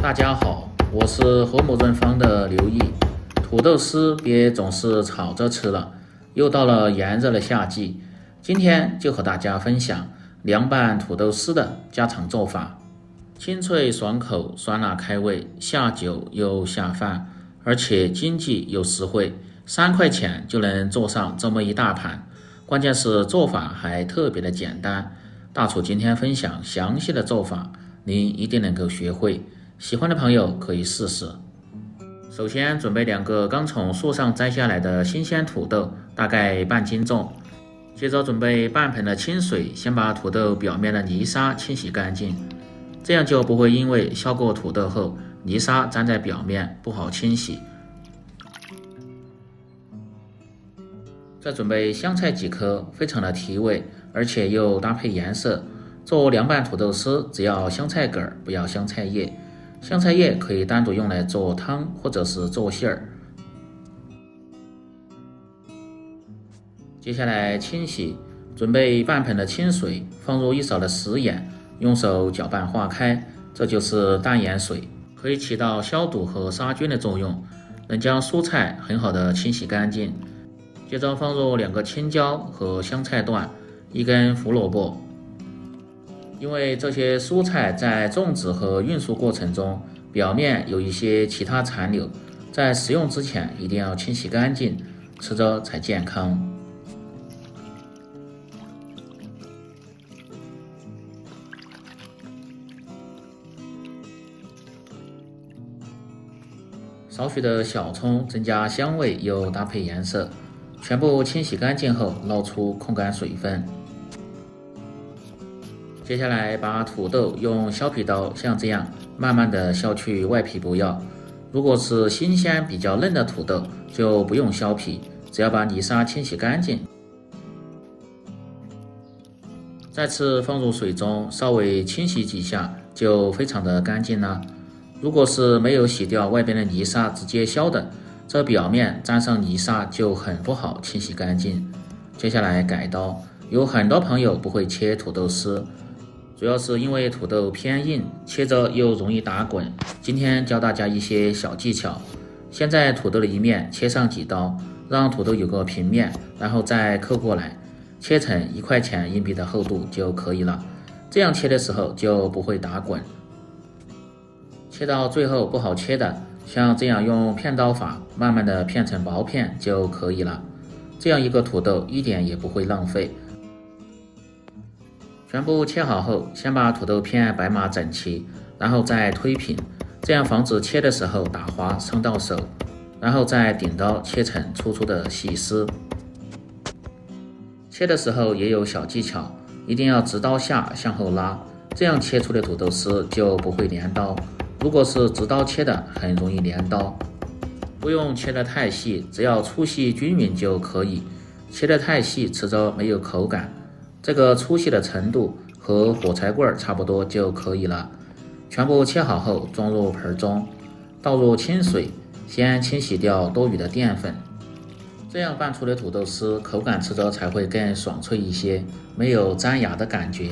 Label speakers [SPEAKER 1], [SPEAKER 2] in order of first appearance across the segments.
[SPEAKER 1] 大家好，我是和睦润坊的刘毅。土豆丝别总是炒着吃了，又到了炎热的夏季，今天就和大家分享凉拌土豆丝的家常做法。清脆爽口，酸辣开胃，下酒又下饭，而且经济又实惠，3块钱就能做上这么一大盘。关键是做法还特别的简单，大厨今天分享详细的做法，您一定能够学会。喜欢的朋友可以试试。首先准备2个刚从树上摘下来的新鲜土豆，大概半斤重。接着准备半盆的清水，先把土豆表面的泥沙清洗干净，这样就不会因为削过土豆后泥沙粘在表面不好清洗。再准备香菜几颗，非常的提味，而且又搭配颜色。做凉拌土豆丝只要香菜梗，不要香菜叶。香菜叶可以单独用来做汤或者是做馅儿。接下来清洗，准备半盆的清水，放入1勺的食盐，用手搅拌化开，这就是淡盐水，可以起到消毒和杀菌的作用，能将蔬菜很好的清洗干净。接着放入2个青椒和香菜段，1根胡萝卜。因为这些蔬菜在种植和运输过程中表面有一些其他残留，在食用之前一定要清洗干净，吃着才健康。少许的小葱增加香味又搭配颜色，全部清洗干净后捞出控干水分。接下来把土豆用削皮刀像这样慢慢的削去外皮不要，如果是新鲜比较嫩的土豆就不用削皮，只要把泥沙清洗干净。再次放入水中稍微清洗几下就非常的干净了。如果是没有洗掉外边的泥沙直接削的，这表面沾上泥沙就很不好清洗干净。接下来改刀，有很多朋友不会切土豆丝，主要是因为土豆偏硬，切着又容易打滚。今天教大家一些小技巧，先在土豆的一面切上几刀，让土豆有个平面，然后再扣过来，切成1块钱硬币的厚度就可以了。这样切的时候就不会打滚。切到最后不好切的，像这样用片刀法慢慢的片成薄片就可以了。这样一个土豆一点也不会浪费。全部切好后，先把土豆片摆码整齐，然后再推平，这样防止切的时候打滑伤到手。然后再顶刀切成粗粗的细丝。切的时候也有小技巧，一定要直刀下向后拉，这样切出的土豆丝就不会连刀。如果是直刀切的，很容易连刀。不用切得太细，只要粗细均匀就可以。切得太细，吃着没有口感。这个粗细的程度和火柴棍差不多就可以了。全部切好后装入盆中，倒入清水，先清洗掉多余的淀粉。这样拌出的土豆丝口感吃着才会更爽脆一些，没有粘牙的感觉。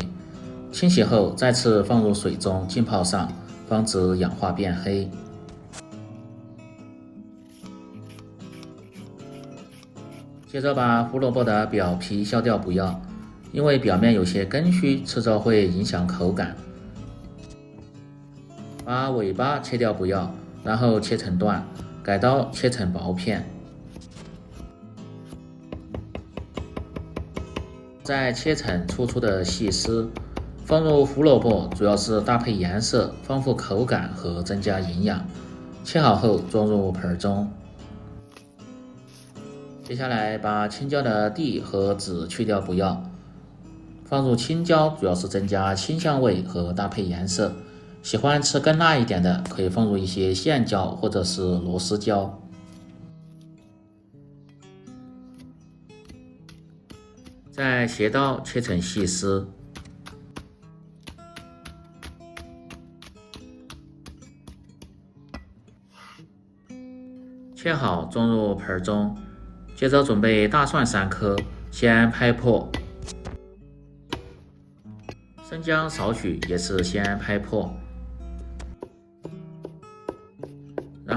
[SPEAKER 1] 清洗后再次放入水中浸泡上，防止氧化变黑。接着把胡萝卜的表皮削掉不要，因为表面有些根须，吃着会影响口感。把尾巴切掉不要，然后切成段，改刀切成薄片。再切成粗粗的细丝。放入胡萝卜主要是搭配颜色，丰富口感和增加营养。切好后装入盆中。接下来把青椒的蒂和籽去掉不要，放入青椒主要是增加清香味和搭配颜色。喜欢吃更辣一点的，可以放入一些线椒或者是螺丝椒。再斜刀切成细丝。切好装入盆中，接着准备大蒜3颗，先拍破。生姜少许，也是先拍破。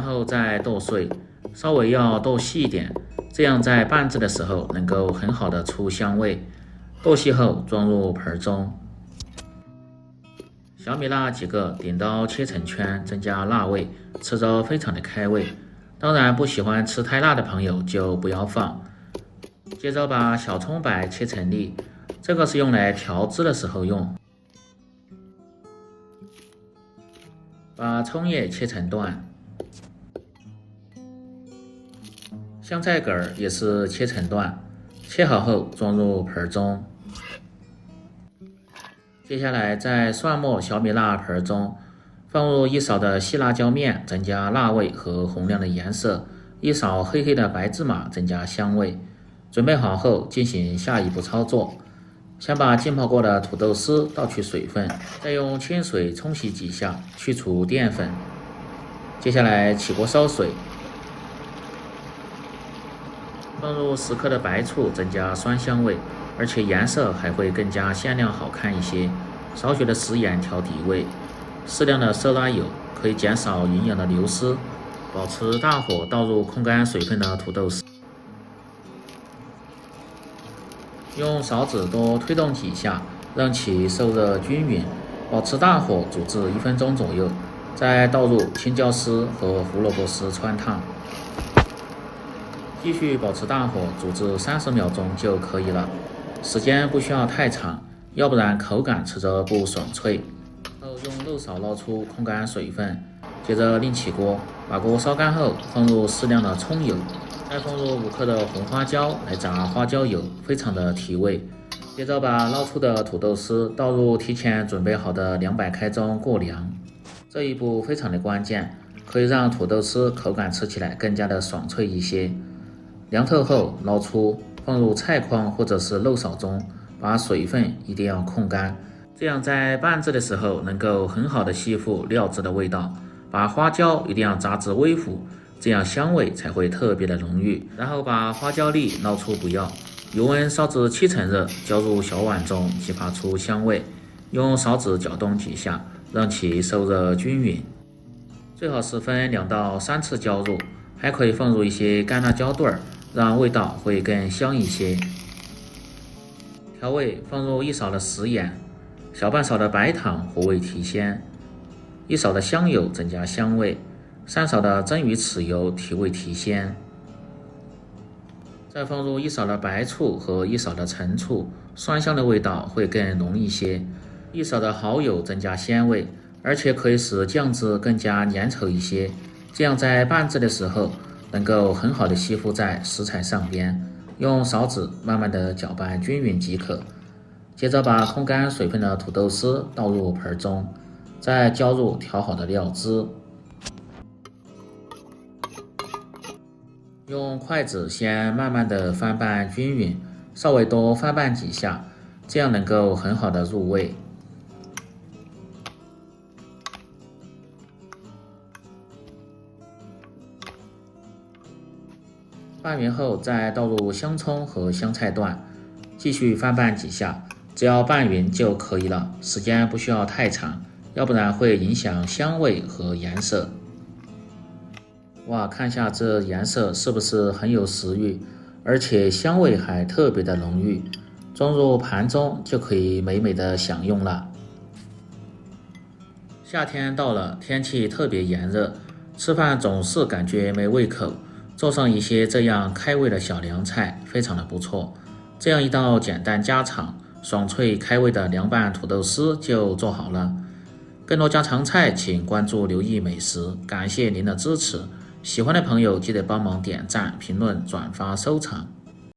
[SPEAKER 1] 后再剁碎，稍微要剁细一点，这样在拌制的时候能够很好的出香味。剁细后装入盆中。小米辣几个点刀切成圈，增加辣味，吃着非常的开胃。当然不喜欢吃太辣的朋友就不要放。接着把小葱白切成粒，这个是用来调汁的时候用。把葱叶切成段，香菜梗也是切成段，切好后装入盆中。接下来在蒜末小米辣盆中放入1勺的细辣椒面，增加辣味和红亮的颜色；1勺黑黑的白芝麻，增加香味。准备好后进行下一步操作，先把浸泡过的土豆丝倒去水分，再用清水冲洗几下，去除淀粉。接下来起锅烧水，放入10克的白醋，增加酸香味，而且颜色还会更加鲜亮好看一些。少许的食盐调底味，适量的色拉油可以减少营养的流失。保持大火倒入控干水分的土豆丝，用勺子多推动几下，让其受热均匀。保持大火煮至1分钟左右，再倒入青椒丝和胡萝卜丝汆烫。继续保持大火煮至30秒钟就可以了，时间不需要太长，要不然口感吃着不爽脆。后用漏勺捞出控干水分，接着另起锅，把锅烧干后放入适量的葱油，再放入5克的红花椒来炸花椒油，非常的提味。接着把捞出的土豆丝倒入提前准备好的200开中过凉，这一步非常的关键，可以让土豆丝口感吃起来更加的爽脆一些。凉透后捞出，放入菜筐或者是漏勺中，把水分一定要控干，这样在拌制的时候能够很好的吸附料汁的味道。把花椒一定要炸至微糊，这样香味才会特别的浓郁。然后把花椒粒捞出不要，油温烧至70%热，浇入小碗中，激发出香味。用勺子搅动几下，让其受热均匀。最好是分2到3次浇入，还可以放入一些干辣椒段，让味道会更香一些。调味放入1勺的食盐，小半勺的白糖活味提鲜，1勺的香油增加香味，3勺的蒸鱼豉油提味提鲜。再放入1勺的白醋和1勺的陈醋，酸香的味道会更浓一些。1勺的蚝油增加鲜味，而且可以使酱汁更加粘稠一些，这样在拌制的时候能够很好的吸附在食材上边。用勺子慢慢的搅拌均匀即可。接着把控干水分的土豆丝倒入盆中，再浇入调好的料汁。用筷子先慢慢的翻拌均匀，稍微多翻拌几下，这样能够很好的入味。拌匀后再倒入香葱和香菜段，继续翻拌几下，只要拌匀就可以了，时间不需要太长，要不然会影响香味和颜色。哇，看下这颜色是不是很有食欲，而且香味还特别的浓郁，装入盘中就可以美美的享用了。夏天到了，天气特别炎热，吃饭总是感觉没胃口，做上一些这样开胃的小凉菜，非常的不错。这样一道简单家常、爽脆开胃的凉拌土豆丝就做好了。更多家常菜请关注刘毅美食，感谢您的支持。喜欢的朋友记得帮忙点赞、评论、转发、收藏。